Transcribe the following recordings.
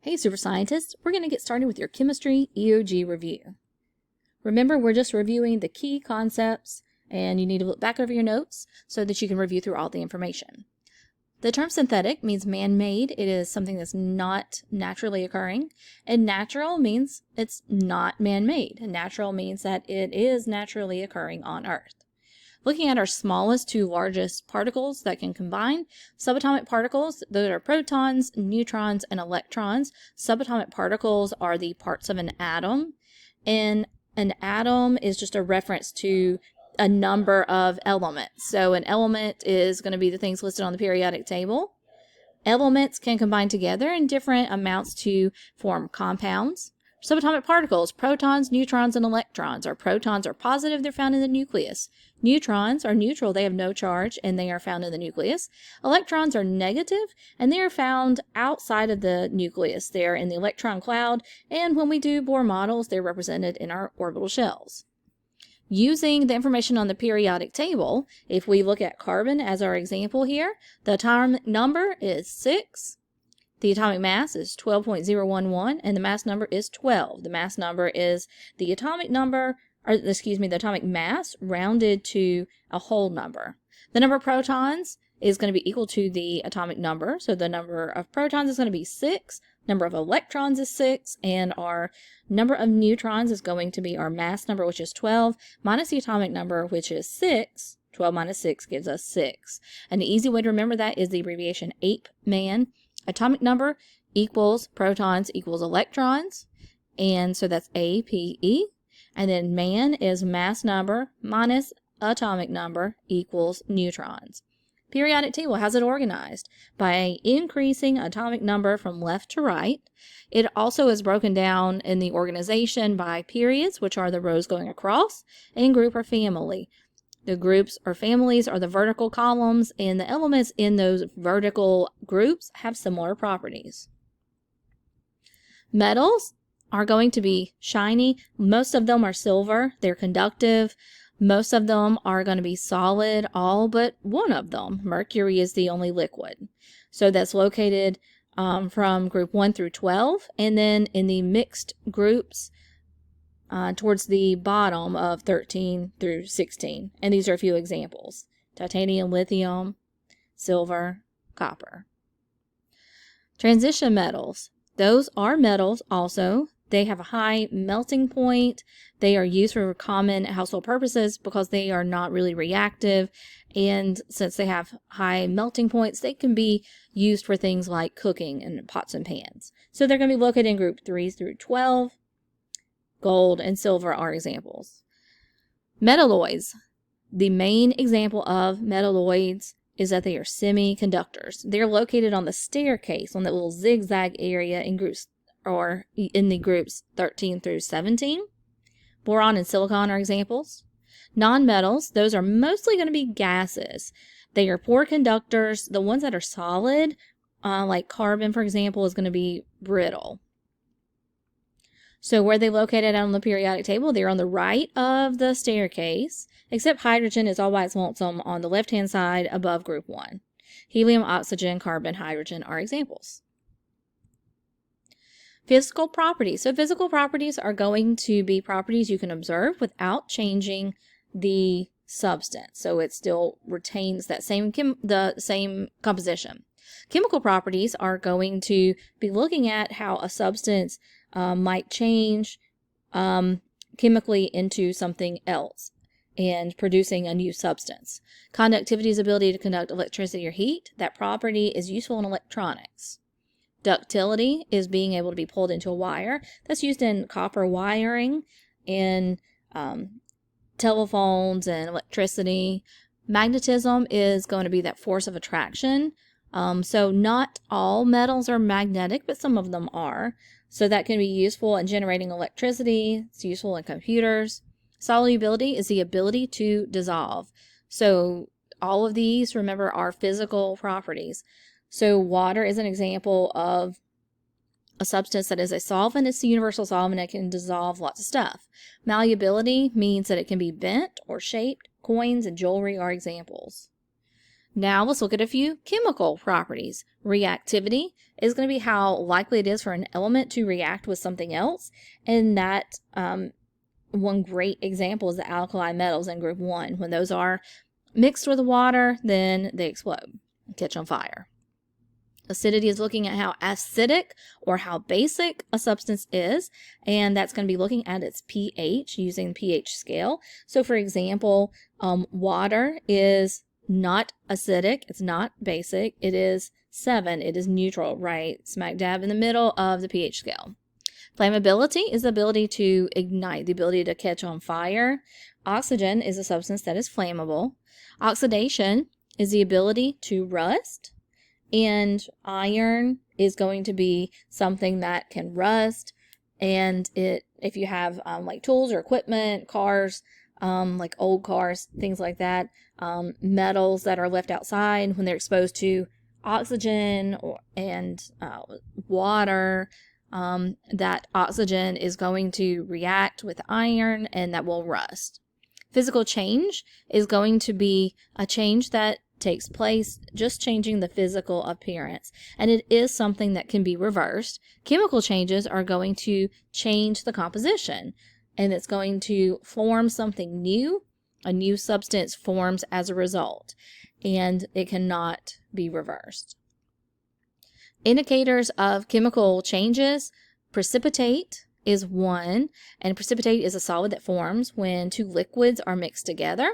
Hey super scientists, we're going to get started with your chemistry EOG review. Remember, we're just reviewing the key concepts and you need to look back over your notes so that you can review through all the information. The term synthetic means man-made. It is something that's not naturally occurring, and natural means it's not man-made. Natural means that it is naturally occurring on Earth. Looking at our smallest to largest particles that can combine, subatomic particles, those are protons, neutrons, and electrons. Subatomic particles are the parts of an atom, and an atom is just a reference to a number of elements. So an element is going to be the things listed on the periodic table. Elements can combine together in different amounts to form compounds. Subatomic particles, protons, neutrons, and electrons. Our protons are positive, they're found in the nucleus. Neutrons are neutral, they have no charge, and they are found in the nucleus. Electrons are negative, and they are found outside of the nucleus. They're in the electron cloud, and when we do Bohr models, they're represented in our orbital shells. Using the information on the periodic table, if we look at carbon as our example here, the atomic number is 6. The atomic mass is 12.011, and the mass number is 12. The mass number is the atomic number, the atomic mass rounded to a whole number. The number of protons is going to be equal to the atomic number, so the number of protons is going to be 6, number of electrons is 6, and our number of neutrons is going to be our mass number, which is 12, minus the atomic number, which is 6. 12 minus 6 gives us 6. And the easy way to remember that is the abbreviation APE-man. Atomic number equals protons equals electrons, and so that's APE. And then man is mass number minus atomic number equals neutrons. Periodic table, how's it organized? By increasing atomic number from left to right. It also is broken down in the organization by periods, which are the rows going across, and group or family. The groups or families are the vertical columns, and the elements in those vertical groups have similar properties. Metals are going to be shiny. Most of them are silver. They're conductive. Most of them are going to be solid, all but one of them. Mercury is the only liquid. So that's located from group 1 through 12, and then in the mixed groups, towards the bottom of 13 through 16. And these are a few examples: titanium, lithium, silver, copper. Transition metals. Those are metals also. They have a high melting point. They are used for common household purposes because they are not really reactive. And since they have high melting points, they can be used for things like cooking in pots and pans. So they're going to be located in group 3 through 12. Gold and silver are examples. Metalloids. The main example of metalloids is that they are semiconductors. They're located on the staircase, on that little zigzag area in groups, or in the groups 13 through 17. Boron and silicon are examples. Nonmetals, those are mostly going to be gases. They are poor conductors. The ones that are solid, like carbon, for example, is going to be brittle. So where are they located on the periodic table? They're on the right of the staircase, except hydrogen is all by its lonesome on the left-hand side above group 1. Helium, oxygen, carbon, hydrogen are examples. Physical properties. So physical properties are going to be properties you can observe without changing the substance. So it still retains that same composition. Chemical properties are going to be looking at how a substance might change chemically into something else and producing a new substance. Conductivity is the ability to conduct electricity or heat. That property is useful in electronics. Ductility is being able to be pulled into a wire. That's used in copper wiring, in telephones and electricity. Magnetism is going to be that force of attraction. So not all metals are magnetic, but some of them are. So that can be useful in generating electricity. It's useful in computers. Solubility is the ability to dissolve. So all of these, remember, are physical properties. So water is an example of a substance that is a solvent. It's the universal solvent. It can dissolve lots of stuff. Malleability means that it can be bent or shaped. Coins and jewelry are examples. Now let's look at a few chemical properties. Reactivity is going to be how likely it is for an element to react with something else. And that one great example is the alkali metals in group 1. When those are mixed with water, then they explode and catch on fire. Acidity is looking at how acidic or how basic a substance is, and that's going to be looking at its pH using the pH scale. So for example, water is not acidic, it's not basic, it is 7, it is neutral, right smack dab in the middle of the pH scale. Flammability is the ability to ignite, the ability to catch on fire. Oxygen is a substance that is flammable. Oxidation is the ability to rust. And iron is going to be something that can rust. And if you have like tools or equipment, cars, like old cars, things like that, metals that are left outside when they're exposed to oxygen and water, that oxygen is going to react with iron and that will rust. Physical change is going to be a change that takes place, just changing the physical appearance, and it is something that can be reversed. Chemical changes are going to change the composition, and it's going to form something new. A new substance forms as a result, and it cannot be reversed. Indicators of chemical changes: precipitate is one, and precipitate is a solid that forms when two liquids are mixed together.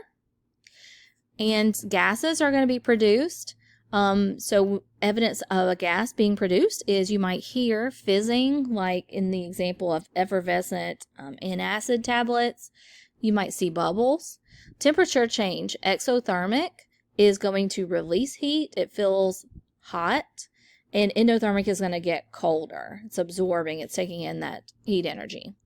And gases are going to be produced. So evidence of a gas being produced is you might hear fizzing, like in the example of effervescent antacid tablets. You might see bubbles. Temperature change. Exothermic is going to release heat. It feels hot. And endothermic is going to get colder. It's absorbing. It's taking in that heat energy.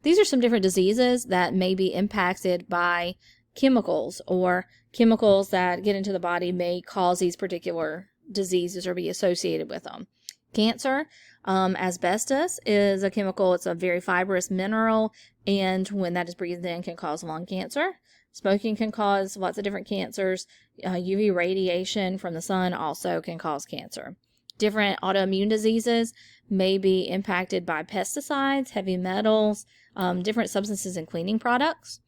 These are some different diseases that may be impacted by chemicals, or chemicals that get into the body may cause these particular diseases or be associated with them. Cancer, asbestos is a chemical. It's a very fibrous mineral, and when that is breathed in can cause lung cancer. Smoking can cause lots of different cancers. UV radiation from the sun also can cause cancer. Different autoimmune diseases may be impacted by pesticides, heavy metals, different substances in cleaning products.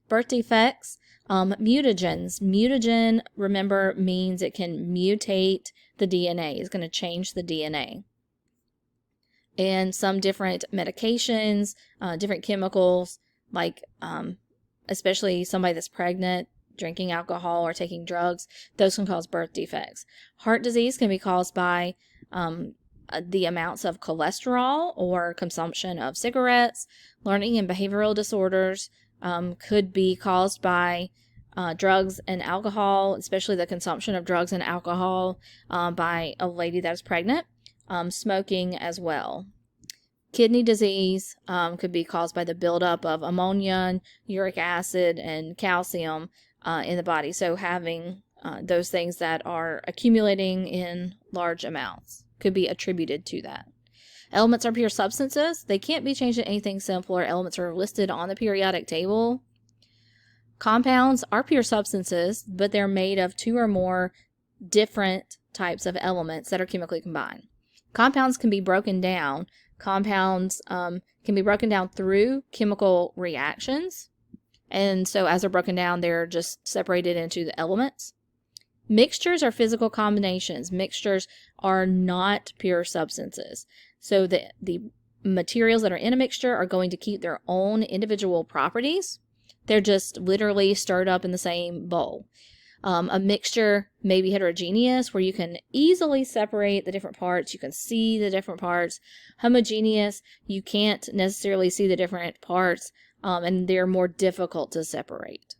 Birth defects, mutagens. Mutagen, remember, means it can mutate the DNA. It's going to change the DNA. And some different medications, different chemicals, like especially somebody that's pregnant, drinking alcohol or taking drugs, those can cause birth defects. Heart disease can be caused by the amounts of cholesterol or consumption of cigarettes. Learning and behavioral disorders could be caused by drugs and alcohol, especially the consumption of drugs and alcohol by a lady that is pregnant. Smoking as well. Kidney disease could be caused by the buildup of ammonia, uric acid, and calcium in the body. So having those things that are accumulating in large amounts could be attributed to that. Elements are pure substances. They can't be changed to anything simpler. Elements are listed on the periodic table. Compounds are pure substances, but they're made of two or more different types of elements that are chemically combined. Compounds can be broken down. Compounds can be broken down through chemical reactions. And so as they're broken down, they're just separated into the elements. Mixtures are physical combinations. Mixtures are not pure substances. So the materials that are in a mixture are going to keep their own individual properties. They're just literally stirred up in the same bowl. A mixture may be heterogeneous, where you can easily separate the different parts. You can see the different parts. Homogeneous, you can't necessarily see the different parts, and they're more difficult to separate.